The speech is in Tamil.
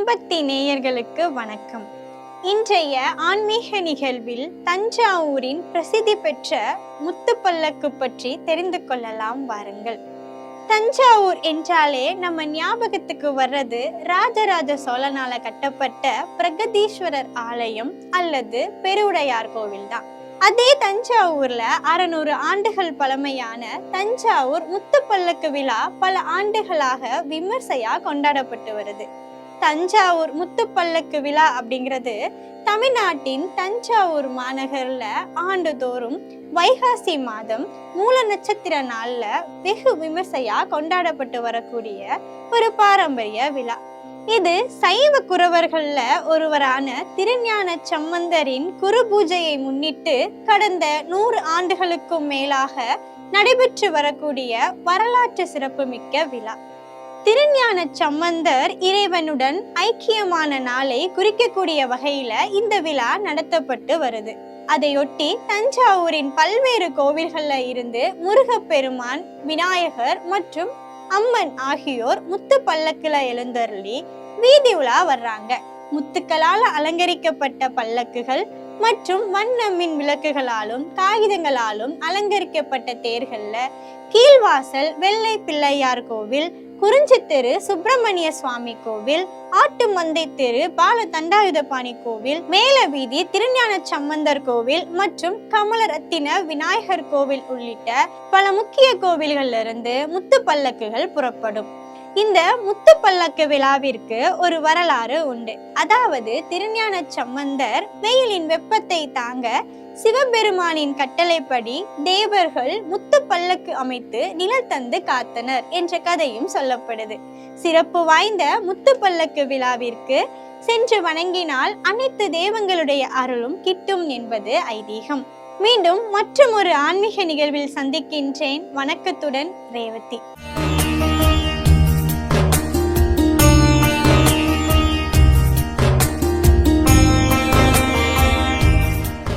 சம்பக்தி நேயர்களுக்கு வணக்கம். இன்றைய ஆன்மீக நிகழ்வில் தஞ்சாவூரின் பிரசித்தி பெற்ற முத்துப்பல்லக்கு பற்றி தெரிந்து கொள்ளலாம் வாருங்கள். தஞ்சாவூர் என்றாலே நம்ம ஞாபகத்துக்கு வர்றது ராஜராஜ சோழனால கட்டப்பட்ட பிரகதீஸ்வரர் ஆலயம் அல்லது பெருவுடையார் கோவில் தான். அதே தஞ்சாவூர்ல 600 ஆண்டுகள் பழமையான தஞ்சாவூர் முத்துப்பல்லக்கு விழா பல ஆண்டுகளாக விமர்சையா கொண்டாடப்பட்டு வருது. தஞ்சாவூர் முத்துப்பல்லக்கு விழா அப்படிங்கிறது தமிழ்நாட்டின் தஞ்சாவூர் மாநகர்ல ஆண்டுதோறும் வைகாசி மாதம் மூல நட்சத்திர நாள்ல வெகு விமர்சையா கொண்டாடப்பட்டு வரக்கூடிய ஒரு பாரம்பரிய விழா. இது சைவ குரவர்கள்ல ஒருவரான திருஞான சம்பந்தரின் குரு பூஜையை முன்னிட்டு கடந்த 100 ஆண்டுகளுக்கும் மேலாக நடைபெற்று வரக்கூடிய வரலாற்று சிறப்புமிக்க விழா. திருஞான சம்பந்தர் இறைவனுடன் ஐக்கியமான நாளை குறிக்கக்கூடிய வகையில இந்த விழா நடத்தப்பட்டு வருது. அதையொட்டி தஞ்சாவூரின் பல்வேறு கோவில்கள்ல இருந்து முருகப்பெருமான், விநாயகர் மற்றும் அம்மன் ஆகியோர் முத்து பல்லக்குல எழுந்தருளி வீதி உலா வர்றாங்க. முத்துக்களால் அலங்கரிக்கப்பட்ட பல்லக்குகள் மற்றும் வண்ண மின் விளக்குகளாலும் காகிதங்களாலும் அலங்கரிக்கப்பட்ட தேர்கள்ல கீழ்வாசல் வெள்ளை பிள்ளையார் கோவில், குறிஞ்சி தெரு சுப்பிரமணிய சுவாமி கோவில், ஆட்டு மந்தை தெரு பால தண்டாயுதபாணி கோவில், மேல வீதி திருஞான சம்பந்தர் கோவில் மற்றும் கமலரத்தின விநாயகர் கோவில் உள்ளிட்ட பல முக்கிய கோவில்கள்ல இருந்து முத்து பல்லக்குகள் புறப்படும். இந்த முத்து பல்லக்கு விழாவிற்கு ஒரு வரலாறு உண்டு. அதாவது திருஞான சம்பந்தர் வெயிலின் வெப்பத்தை தாங்க சிவபெருமானின் கட்டளைப்படி தேவர்கள் முத்து பல்லக்கு அமைத்து நிழல் தந்து காத்தனர் என்ற கதையும் சொல்லப்படுது. சிறப்பு வாய்ந்த முத்து பல்லக்கு விழாவிற்கு சென்று வணங்கினால் அனைத்து தேவங்களுடைய அருளும் கிட்டும் என்பது ஐதீகம். மீண்டும் மற்றும் ஒரு ஆன்மீக நிகழ்வில் சந்திக்கின்றேன். வணக்கத்துடன் ரேவதி.